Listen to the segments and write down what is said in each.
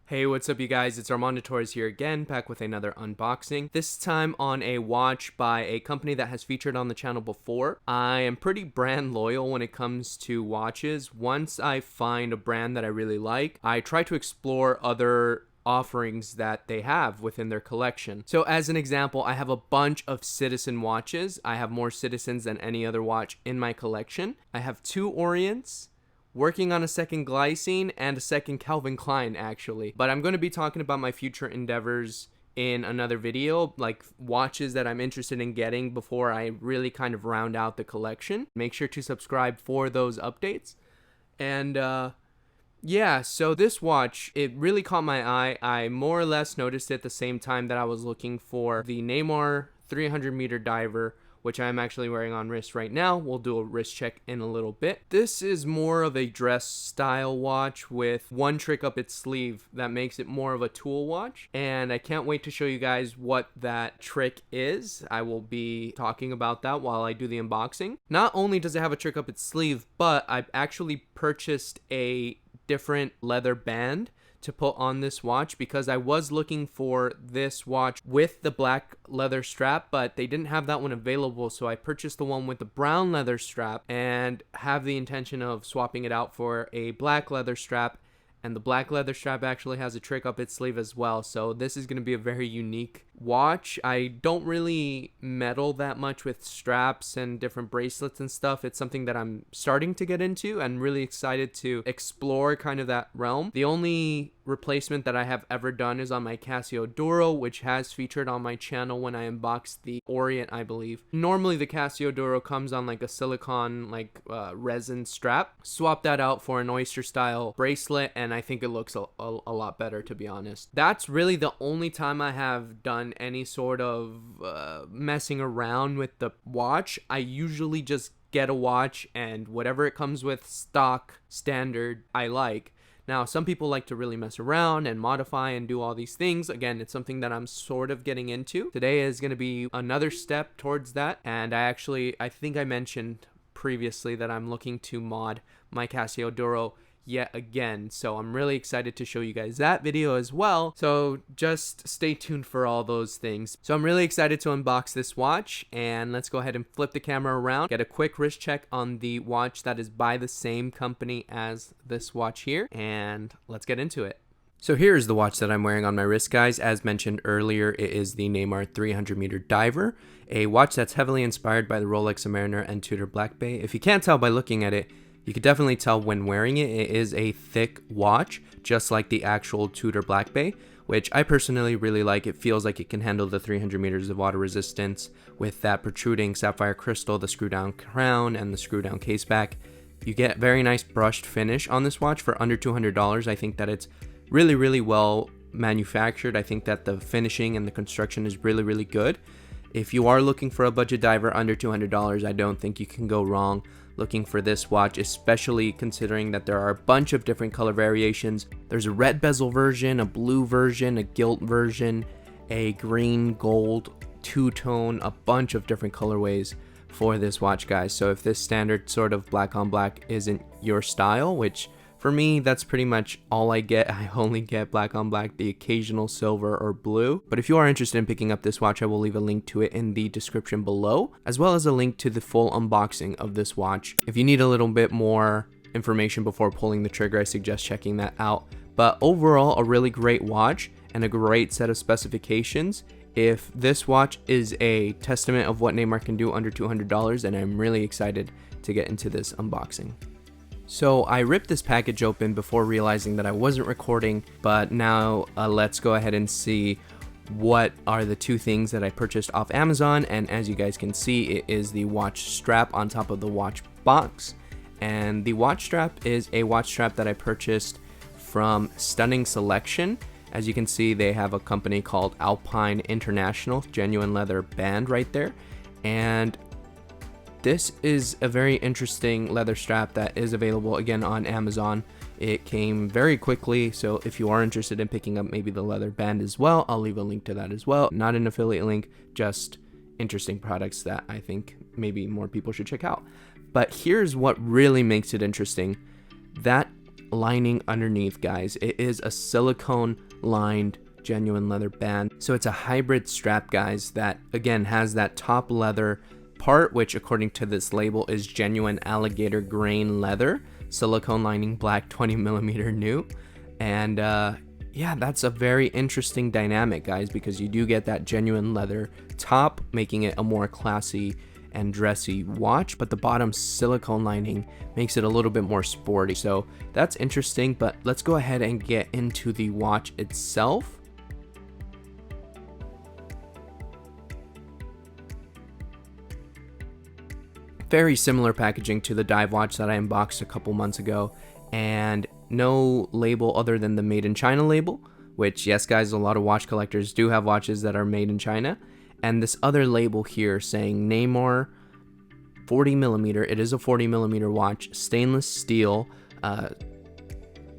Hey, what's up you guys? It's Armando Torres here again, back with another unboxing. This time on a watch by a company that has featured on the channel before. I am pretty brand loyal when it comes to watches. Once I find a brand that I really like, I try to explore other offerings that they have within their collection. So as an example, I have a bunch of Citizen watches. I have more Citizens than any other watch in my collection. I have 2 Orients, working on a second Glycine and a second Calvin Klein actually. But I'm going to be talking about my future endeavors in another video, like watches that I'm interested in getting before I really kind of round out the collection. Make sure to subscribe for those updates. And yeah, so this watch, it really caught my eye. I more or less noticed it at the same time that I was looking for the Neymar 300-meter diver, which I'm actually wearing on wrist right now. We'll do a wrist check in a little bit. This is more of a dress style watch with one trick up its sleeve that makes it more of a tool watch. And I can't wait to show you guys what that trick is. I will be talking about that while I do the unboxing. Not only does it have a trick up its sleeve, but I've actually purchased a different leather band to put on this watch because I was looking for this watch with the black leather strap, but they didn't have that one available, so I purchased the one with the brown leather strap and have the intention of swapping it out for a black leather strap. And the black leather strap actually has a trick up its sleeve as well, so this is going to be a very unique watch. I don't really meddle that much with straps and different bracelets and stuff. It's something that I'm starting to get into and really excited to explore kind of that realm. The only replacement that I have ever done is on my Casio Duro, which has featured on my channel when I unboxed the Orient, I believe. Normally the Casio Duro comes on like a silicone resin strap. Swap that out for an oyster style bracelet and I think it looks a lot better, to be honest. That's really the only time I have done any sort of messing around with the watch. I usually just get a watch and whatever it comes with stock standard I like. Now, some people like to really mess around and modify and do all these things. Again, it's something that I'm sort of getting into. Today is going to be another step towards that. And I think I mentioned previously that I'm looking to mod my Casio Duro yet again, so I'm really excited to show you guys that video as well, so just stay tuned for all those things. So I'm really excited to unbox this watch, and let's go ahead and flip the camera around, get a quick wrist check on the watch that is by the same company as this watch here, and let's get into it. So here's the watch that I'm wearing on my wrist, guys. As mentioned earlier, it is the Neymar 300-meter diver, a watch that's heavily inspired by the Rolex Submariner and Tudor Black Bay. If you can't tell by looking at it, you can definitely tell when wearing it. It is a thick watch, just like the actual Tudor Black Bay, which I personally really like. It feels like it can handle the 300 meters of water resistance with that protruding sapphire crystal, the screw down crown, and the screw down case back. You get very nice brushed finish on this watch for under $200. I think that it's really well manufactured. I think that the finishing and the construction is really good. If you are looking for a budget diver under $200, I don't think you can go wrong looking for this watch, especially considering that there are a bunch of different color variations. There's a red bezel version, a blue version, a gilt version, a green, gold, two-tone, a bunch of different colorways for this watch, guys. So if this standard sort of black on black isn't your style, which for me, that's pretty much all I get. I only get black on black, the occasional silver or blue. But if you are interested in picking up this watch, I will leave a link to it in the description below, as well as a link to the full unboxing of this watch. If you need a little bit more information before pulling the trigger, I suggest checking that out. But overall, a really great watch and a great set of specifications. If this watch is a testament of what Neymar can do under $200, then I'm really excited to get into this unboxing. So I ripped this package open before realizing that I wasn't recording, but now let's go ahead and see what are the 2 things that I purchased off Amazon. And as you guys can see, it is the watch strap on top of the watch box. And the watch strap is a watch strap that I purchased from Stunning Selection. As you can see, they have a company called Alpine International, genuine leather band right there. And this is a very interesting leather strap that is available again on Amazon. It came very quickly, so if you are interested in picking up maybe the leather band as well, I'll leave a link to that as well. Not an affiliate link, just interesting products that I think maybe more people should check out. But here's what really makes it interesting. That lining underneath, guys. It is a silicone lined genuine leather band. So it's a hybrid strap, guys, that again has that top leather part, which according to this label is genuine alligator grain leather, silicone lining, black, 20mm new. And yeah, that's a very interesting dynamic, guys, because you do get that genuine leather top, making it a more classy and dressy watch, but the bottom silicone lining makes it a little bit more sporty. So that's interesting, but let's go ahead and get into the watch itself. Very similar packaging to the dive watch that I unboxed a couple months ago, and no label other than the made in China label, which, yes guys, a lot of watch collectors do have watches that are made in China. And this other label here saying Neymar 40mm. It is a 40mm watch, stainless steel,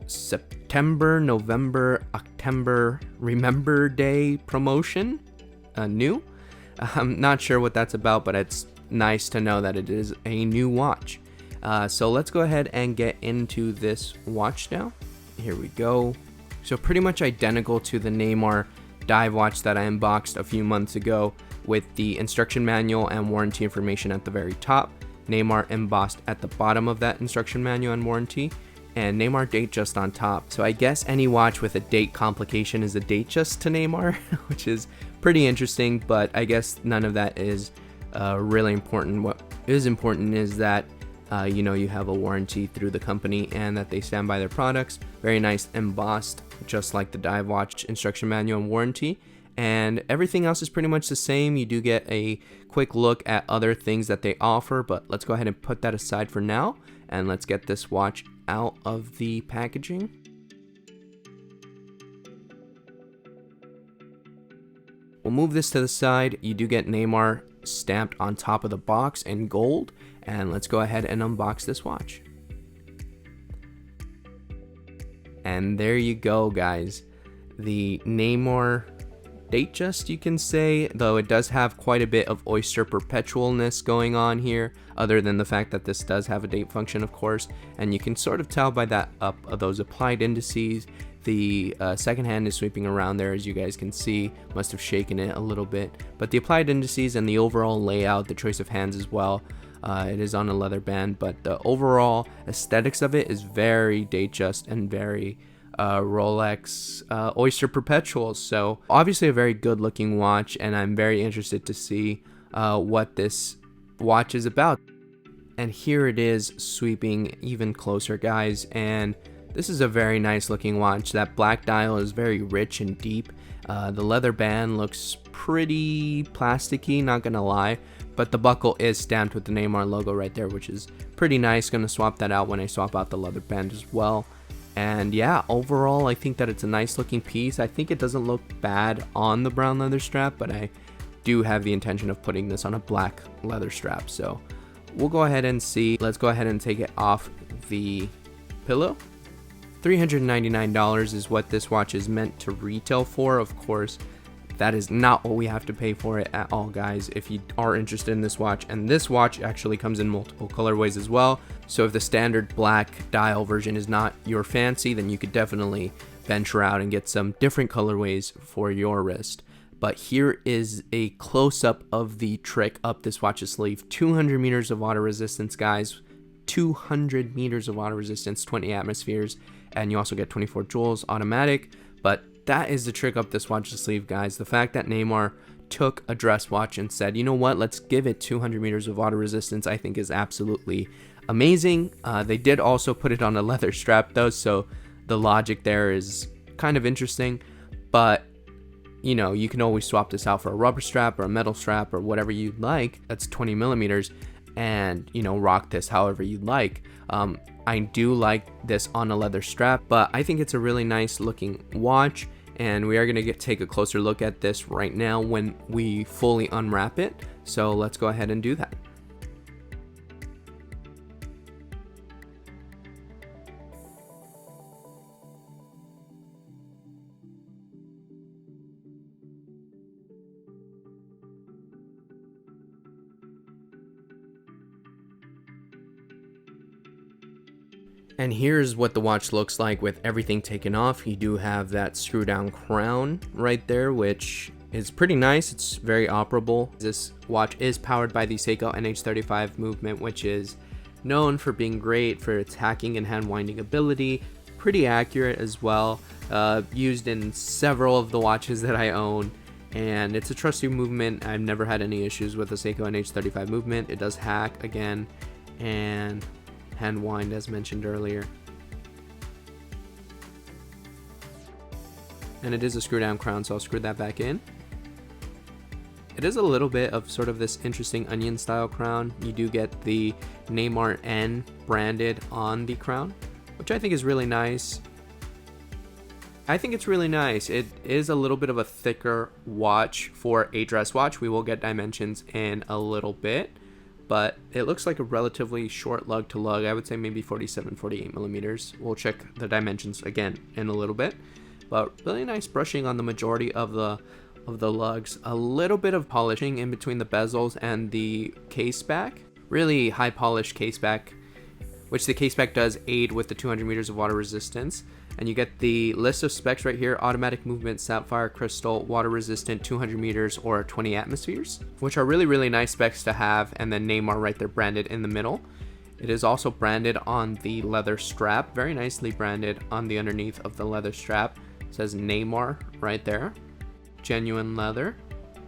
September, November, October Remember Day promotion, new. I'm not sure what that's about, but it's nice to know that it is a new watch. So let's go ahead and get into this watch now. Here we go. So pretty much identical to the Neymar dive watch that I unboxed a few months ago, with the instruction manual and warranty information at the very top, Neymar embossed at the bottom of that instruction manual and warranty, and Neymar Datejust on top. So I guess any watch with a date complication is a Datejust to Neymar, which is pretty interesting, but I guess none of that is really important. What is important is that you know, you have a warranty through the company and that they stand by their products. Very nice embossed, just like the dive watch instruction manual and warranty. And everything else is pretty much the same. You do get a quick look at other things that they offer, but let's go ahead and put that aside for now, and let's get this watch out of the packaging. We'll move this to the side. You do get Neymar stamped on top of the box in gold, and let's go ahead and unbox this watch. And there you go, guys. The Neymar Datejust, you can say, though it does have quite a bit of Oyster perpetualness going on here, other than the fact that this does have a date function, of course, and you can sort of tell by that up of those applied indices. The second hand is sweeping around there, as you guys can see. Must have shaken it a little bit, but the applied indices and the overall layout, the choice of hands as well, it is on a leather band, but the overall aesthetics of it is very Datejust and very Rolex Oyster perpetuals. So obviously a very good looking watch, and I'm very interested to see what this watch is about. And here it is sweeping even closer, guys, and this is a very nice looking watch. That black dial is very rich and deep. The leather band looks pretty plasticky, not gonna lie, but the buckle is stamped with the Neymar logo right there, which is pretty nice. Gonna swap that out when I swap out the leather band as well. And yeah, overall I think that it's a nice looking piece. I think it doesn't look bad on the brown leather strap, but I do have the intention of putting this on a black leather strap. So we'll go ahead and see. Let's go ahead and take it off the pillow. $399 is what this watch is meant to retail for. Of course, that is not what we have to pay for it at all, guys, if you are interested in this watch. And this watch actually comes in multiple colorways as well. So if the standard black dial version is not your fancy, then you could definitely venture out and get some different colorways for your wrist. But here is a close-up of the trick up this watch's sleeve. 200 meters of water resistance, guys. 200 meters of water resistance, 20 atmospheres, and you also get 24 joules automatic. But that is the trick up this watch's sleeve, guys. The fact that Neymar took a dress watch and said, you know what, let's give it 200 meters of water resistance, I think is absolutely amazing. They did also put it on a leather strap though, so the logic there is kind of interesting. But you know, you can always swap this out for a rubber strap or a metal strap or whatever you'd like. That's 20 millimeters, and you know, rock this however you'd like. I do like this on a leather strap, but I think it's a really nice looking watch, and we are going to take a closer look at this right now when we fully unwrap it. So let's go ahead and do that. And here's what the watch looks like with everything taken off. You do have that screw down crown right there, which is pretty nice. It's very operable. This watch is powered by the Seiko NH35 movement, which is known for being great for its hacking and hand winding ability. Pretty accurate as well. Used in several of the watches that I own. And it's a trusty movement. I've never had any issues with the Seiko NH35 movement. It does hack again and hand wind as mentioned earlier. And it is a screw down crown, so I'll screw that back in. It is a little bit of sort of this interesting onion style crown. You do get the Neymar N branded on the crown, which I think is really nice. I think it's really nice. It is a little bit of a thicker watch for a dress watch. We will get dimensions in a little bit, but it looks like a relatively short lug to lug. I would say maybe 47, 48 millimeters. We'll check the dimensions again in a little bit, but really nice brushing on the majority of the lugs. A little bit of polishing in between the bezels and the case back. Really high polished case back, which the case back does aid with the 200 meters of water resistance. And you get the list of specs right here: automatic movement, sapphire crystal, water resistant, 200 meters or 20 atmospheres, which are really, really nice specs to have. And then Neymar right there branded in the middle. It is also branded on the leather strap, very nicely branded on the underneath of the leather strap. It says Neymar right there, genuine leather.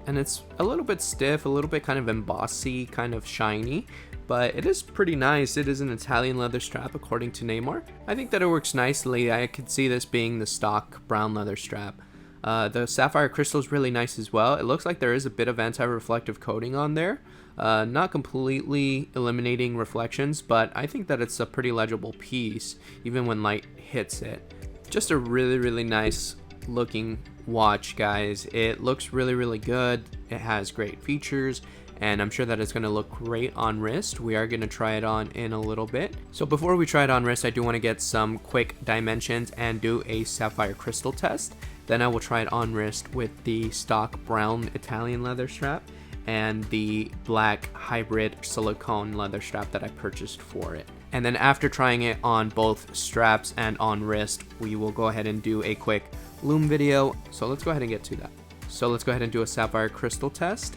And it's a little bit stiff, a little bit kind of embossy, kind of shiny, but it is pretty nice. It is an Italian leather strap according to Neymar. I think that it works nicely. I could see this being the stock brown leather strap. The sapphire crystal is really nice as well. It looks like there is a bit of anti-reflective coating on there. Not completely eliminating reflections, but I think that it's a pretty legible piece even when light hits it. Just a really, really nice looking watch, guys. It looks really, really good. It has great features, and I'm sure that it's going to look great on wrist. We are going to try it on in a little bit. So before we try it on wrist, I do want to get some quick dimensions and do a sapphire crystal test. Then I will try it on wrist with the stock brown Italian leather strap and the black hybrid silicone leather strap that I purchased for it. And then after trying it on both straps and on wrist, we will go ahead and do a quick lume video. So let's go ahead and get to that. So let's go ahead and do a sapphire crystal test.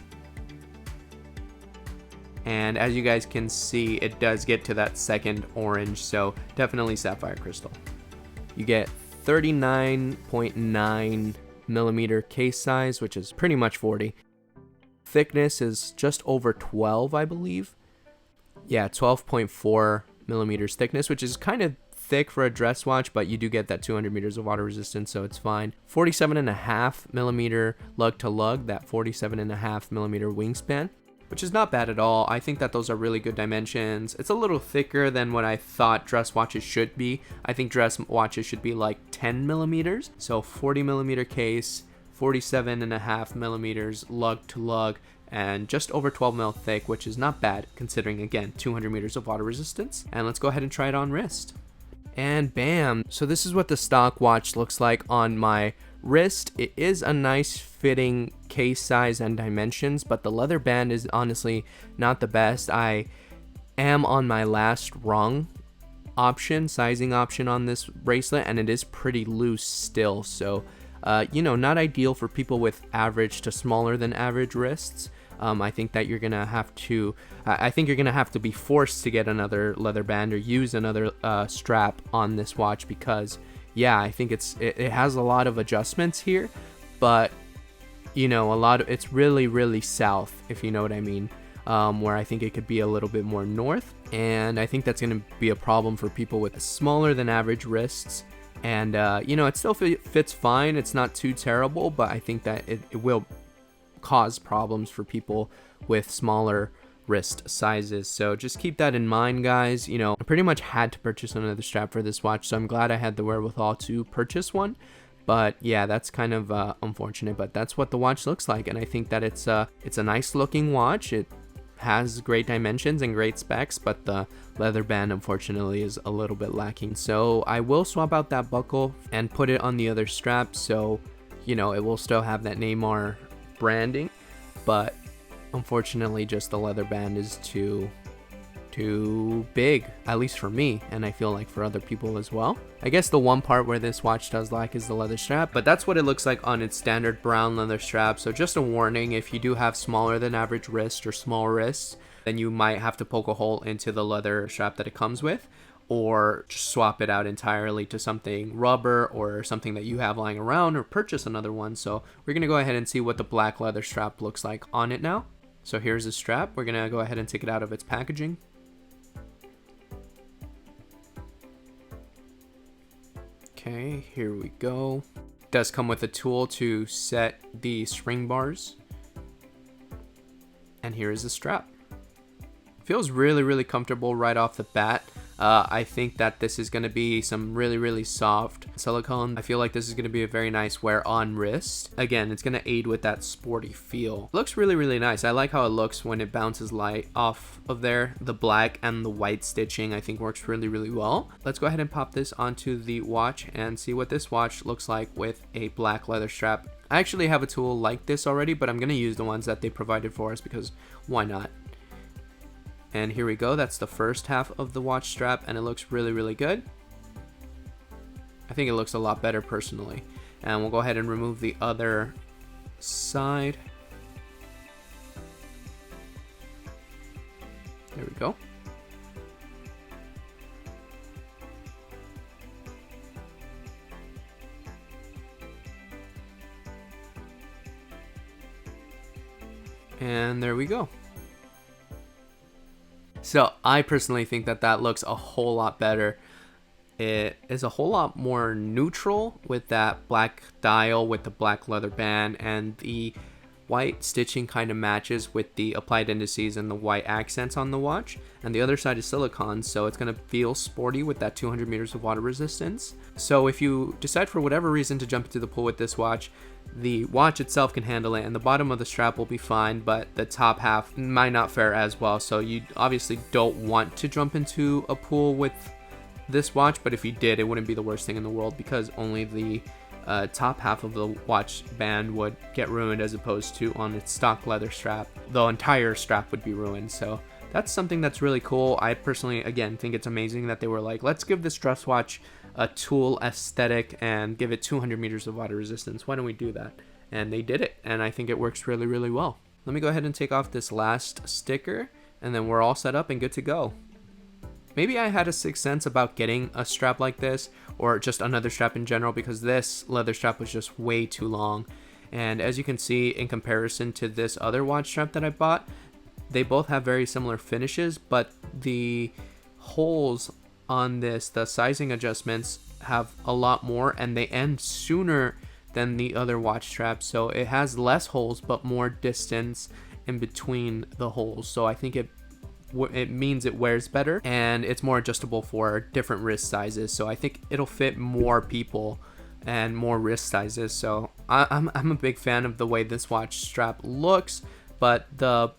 And as you guys can see, it does get to that second orange, so definitely sapphire crystal. You get 39.9 millimeter case size, which is pretty much 40. Thickness is just over 12, I believe. Yeah, 12.4 millimeters thickness, which is kind of thick for a dress watch, but you do get that 200 meters of water resistance, so it's fine. 47.5 millimeter lug to lug, that 47.5 millimeter wingspan, which is not bad at all. I think that those are really good dimensions. It's a little thicker than what I thought dress watches should be. I think dress watches should be like 10 millimeters. So 40 millimeter case, 47.5 millimeters lug to lug, and just over 12 mil thick, which is not bad considering, again, 200 meters of water resistance. And let's go ahead and try it on wrist. And bam! So this is what the stock watch looks like on my wrist. It is a nice fitting case size and dimensions, but the leather band is honestly not the best. I am on my last rung option, sizing option on this bracelet, and it is pretty loose still. So, not ideal for people with average to smaller than average wrists. I think that you're gonna have to. I think you're gonna have to be forced to get another leather band or use another strap on this watch because, yeah, I think it has a lot of adjustments here, but it's really, really south, if you know what I mean. Where I think it could be a little bit more north, and I think that's gonna be a problem for people with smaller than average wrists. And it still fits fine. It's not too terrible, but I think that it will cause problems for people with smaller wrist sizes. So just keep that in mind, guys. I pretty much had to purchase another strap for this watch, so I'm glad I had the wherewithal to purchase one. But yeah, that's kind of unfortunate, but that's what the watch looks like. And I think that it's a nice looking watch. It has great dimensions and great specs, but the leather band unfortunately is a little bit lacking. So I will swap out that buckle and put it on the other strap, so it will still have that Neymar branding, but unfortunately just the leather band is too too big, at least for me, and I feel like for other people as well. I guess the one part where this watch does lack is the leather strap, but that's what it looks like on its standard brown leather strap. So just a warning, if you do have smaller than average wrist or small wrists, then you might have to poke a hole into the leather strap that it comes with, or just swap it out entirely to something rubber or something that you have lying around, or purchase another one. So we're gonna go ahead and see what the black leather strap looks like on it now. So here's the strap. We're gonna go ahead and take it out of its packaging. Okay, here we go. It does come with a tool to set the spring bars. And here is the strap. Feels really comfortable right off the bat. I think that this is going to be some really soft silicone. I feel like this is going to be a very nice wear on wrist. Again, it's going to aid with that sporty feel. Looks really nice. I like how it looks when it bounces light off of there. The black and the white stitching I think works really well. Let's go ahead and pop this onto the watch and see what this watch looks like with a black leather strap. I actually have a tool like this already, but I'm going to use the ones that they provided for us because why not? And here we go. That's the first half of the watch strap, and it looks really good. I think it looks a lot better personally. And we'll go ahead and remove the other side. There we go. And there we go. So I personally think that that looks a whole lot better. It is a whole lot more neutral with that black dial with the black leather band, and the white stitching kind of matches with the applied indices and the white accents on the watch. And the other side is silicone, so it's going to feel sporty with that 200 meters of water resistance. So if you decide for whatever reason to jump into the pool with this watch, the watch itself can handle it, and the bottom of the strap will be fine, but the top half might not fare as well. So you obviously don't want to jump into a pool with this watch, but if you did, it wouldn't be the worst thing in the world, because only the top half of the watch band would get ruined, as opposed to on its stock leather strap, the entire strap would be ruined. So that's something that's really cool. I personally, again, think it's amazing that they were like, let's give this dress watch a tool aesthetic and give it 200 meters of water resistance. Why don't we do that? And they did it, and I think it works really well. Let me go ahead and take off this last sticker, and then we're all set up and good to go. Maybe I had a sixth sense about getting a strap like this, or just another strap in general, because this leather strap was just way too long. And as you can see, in comparison to this other watch strap that I bought, they both have very similar finishes, but the holes on this, the sizing adjustments, have a lot more, and they end sooner than the other watch straps. So it has less holes but more distance in between the holes. So I think it means it wears better, and it's more adjustable for different wrist sizes. So I think it'll fit more people and more wrist sizes. So I'm a big fan of the way this watch strap looks, but the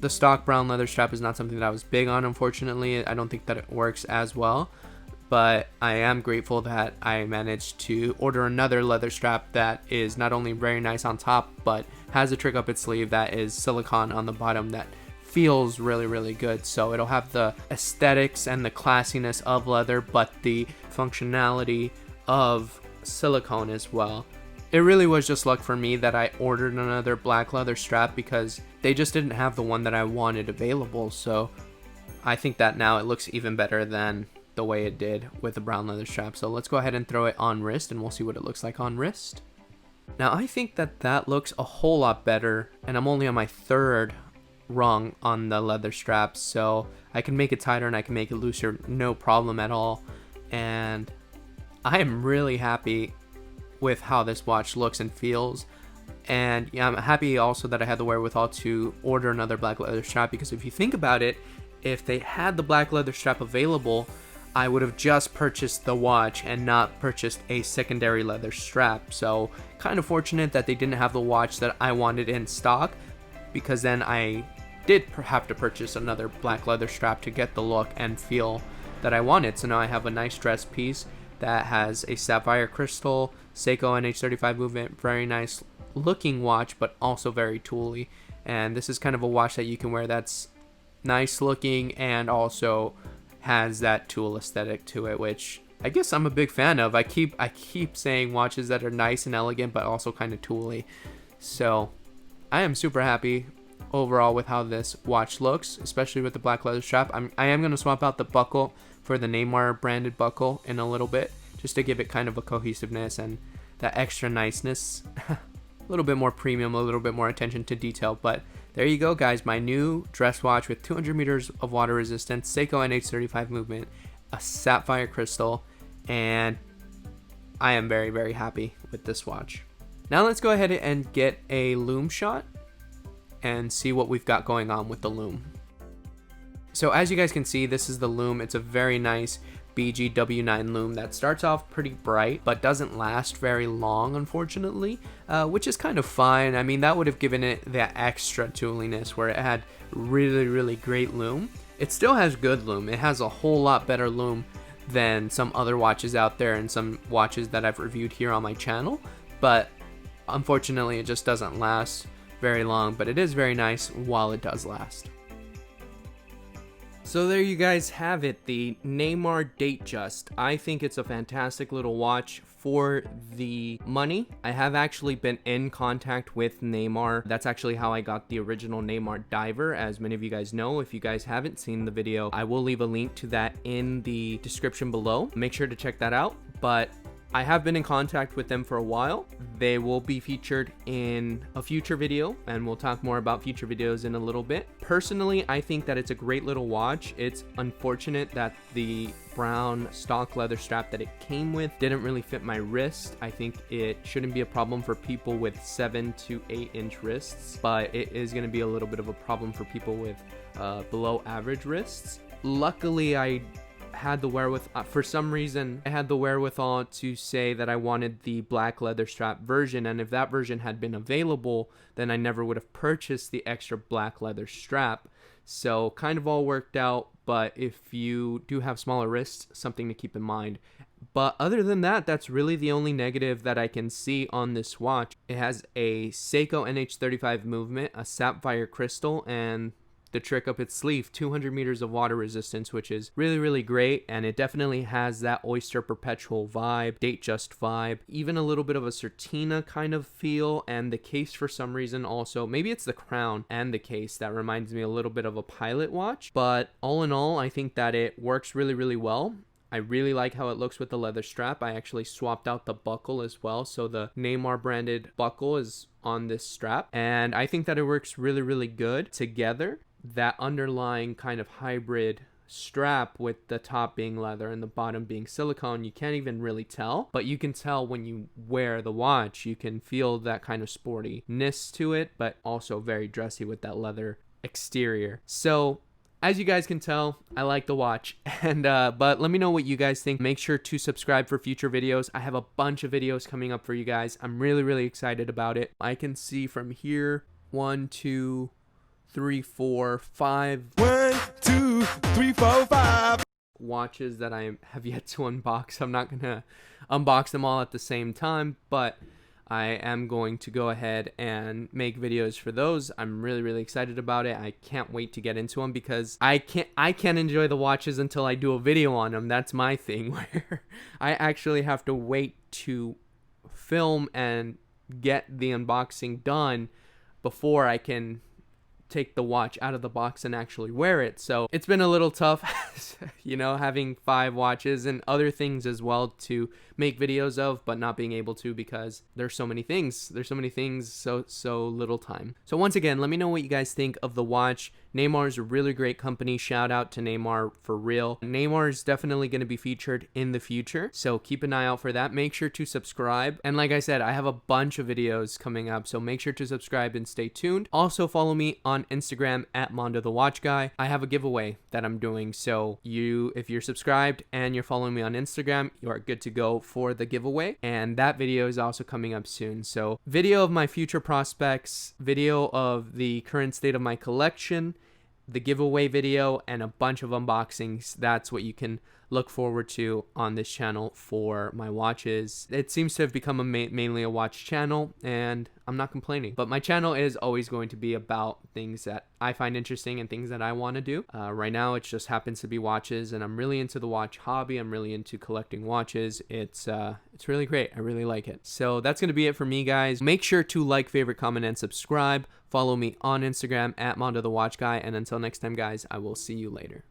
stock brown leather strap is not something that I was big on, unfortunately. I don't think that it works as well, but I am grateful that I managed to order another leather strap that is not only very nice on top, but has a trick up its sleeve that is silicone on the bottom that feels really good. So it'll have the aesthetics and the classiness of leather, but the functionality of silicone as well. It really was just luck for me that I ordered another black leather strap, because they just didn't have the one that I wanted available. So I think that now it looks even better than the way it did with the brown leather strap. So let's go ahead and throw it on wrist, and we'll see what it looks like on wrist. Now I think that that looks a whole lot better, and I'm only on my third rung on the leather straps, so I can make it tighter and I can make it looser, no problem at all. And I am really happy with how this watch looks and feels. And yeah, I'm happy also that I had the wherewithal to order another black leather strap, because if you think about it, if they had the black leather strap available, I would have just purchased the watch and not purchased a secondary leather strap. So kind of fortunate that they didn't have the watch that I wanted in stock, because then I did have to purchase another black leather strap to get the look and feel that I wanted. So now I have a nice dress piece that has a sapphire crystal Seiko NH35 movement, very nice looking watch, but also very tooly. And this is kind of a watch that you can wear that's nice looking and also has that tool aesthetic to it, which I guess I'm a big fan of. I keep saying watches that are nice and elegant but also kind of tooly. So I am super happy overall with how this watch looks, especially with the black leather strap. I am going to swap out the buckle for the Neymar branded buckle in a little bit, just to give it kind of a cohesiveness and that extra niceness. A little bit more premium, a little bit more attention to detail. But there you go, guys, my new dress watch with 200 meters of water resistance, Seiko NH35 movement, a sapphire crystal, and I am very, very happy with this watch. Now let's go ahead and get a lume shot and see what we've got going on with the lume. So as you guys can see, this is the lume. It's a very nice BGW9 lume that starts off pretty bright but doesn't last very long, unfortunately, which is kind of fine. I mean, that would have given it that extra tooliness where it had really, really great lume. It still has good lume. It has a whole lot better lume than some other watches out there and some watches that I've reviewed here on my channel, but unfortunately it just doesn't last very long, but it is very nice while it does last. So there you guys have it, the Neymar Datejust. I think it's a fantastic little watch for the money. I have actually been in contact with Neymar. That's actually how I got the original Neymar diver, as many of you guys know. If you guys haven't seen the video, I will leave a link to that in the description below. Make sure to check that out. But I have been in contact with them for a while. They will be featured in a future video, and we'll talk more about future videos in a little bit. Personally, I think that it's a great little watch. It's unfortunate that the brown stock leather strap that it came with didn't really fit my wrist. I think it shouldn't be a problem for people with 7 to 8 inch wrists, but it is going to be a little bit of a problem for people with below average wrists. Luckily, I had the wherewithal, for some reason I had the wherewithal to say that I wanted the black leather strap version, and if that version had been available, then I never would have purchased the extra black leather strap. So kind of all worked out, but if you do have smaller wrists, something to keep in mind. But other than that, that's really the only negative that I can see on this watch. It has a Seiko NH35 movement, a sapphire crystal, and the trick up its sleeve, 200 meters of water resistance, which is really, really great. And it definitely has that Oyster Perpetual vibe, Datejust vibe, even a little bit of a Certina kind of feel. And the case, for some reason, also, maybe it's the crown and the case that reminds me a little bit of a pilot watch. But all in all, I think that it works really, really well. I really like how it looks with the leather strap. I actually swapped out the buckle as well, so the Neymar branded buckle is on this strap, and I think that it works really, really good together. That underlying kind of hybrid strap with the top being leather and the bottom being silicone, you can't even really tell, but you can tell when you wear the watch. You can feel that kind of sportiness to it, but also very dressy with that leather exterior. So as you guys can tell, I like the watch, and but let me know what you guys think. Make sure to subscribe for future videos. I have a bunch of videos coming up for you guys. I'm really, really excited about it. I can see from here 1, 2, 3, 4, 5. 1, 2, 3, 4, 5 watches that I have yet to unbox. I'm not gonna unbox them all at the same time, but I am going to go ahead and make videos for those. I'm really, really excited about it. I can't wait to get into them because I can't enjoy the watches until I do a video on them. That's my thing, where I actually have to wait to film and get the unboxing done before I can take the watch out of the box and actually wear it. So it's been a little tough, you know, having 5 watches and other things as well to make videos of, but not being able to because there's so many things, so little time. So once again, let me know what you guys think of the watch. Neymar is a really great company. Shout out to Neymar for real. Neymar is definitely going to be featured in the future, so keep an eye out for that. Make sure to subscribe, and like I said, I have a bunch of videos coming up, so make sure to subscribe and stay tuned. Also follow me on Instagram at Mondo the Watch Guy. I have a giveaway that I'm doing, so if you're subscribed and you're following me on Instagram, you are good to go for the giveaway, and that video is also coming up soon. So video of my future prospects, video of the current state of my collection, the giveaway video, and a bunch of unboxings. That's what you can look forward to on this channel for my watches. It seems to have become mainly a watch channel, and I'm not complaining. But my channel is always going to be about things that I find interesting and things that I want to do. Right now, it just happens to be watches, and I'm really into the watch hobby. I'm really into collecting watches. It's really great. I really like it. So that's going to be it for me, guys. Make sure to like, favorite, comment, and subscribe. Follow me on Instagram at Mondo the Watch Guy. And until next time, guys, I will see you later.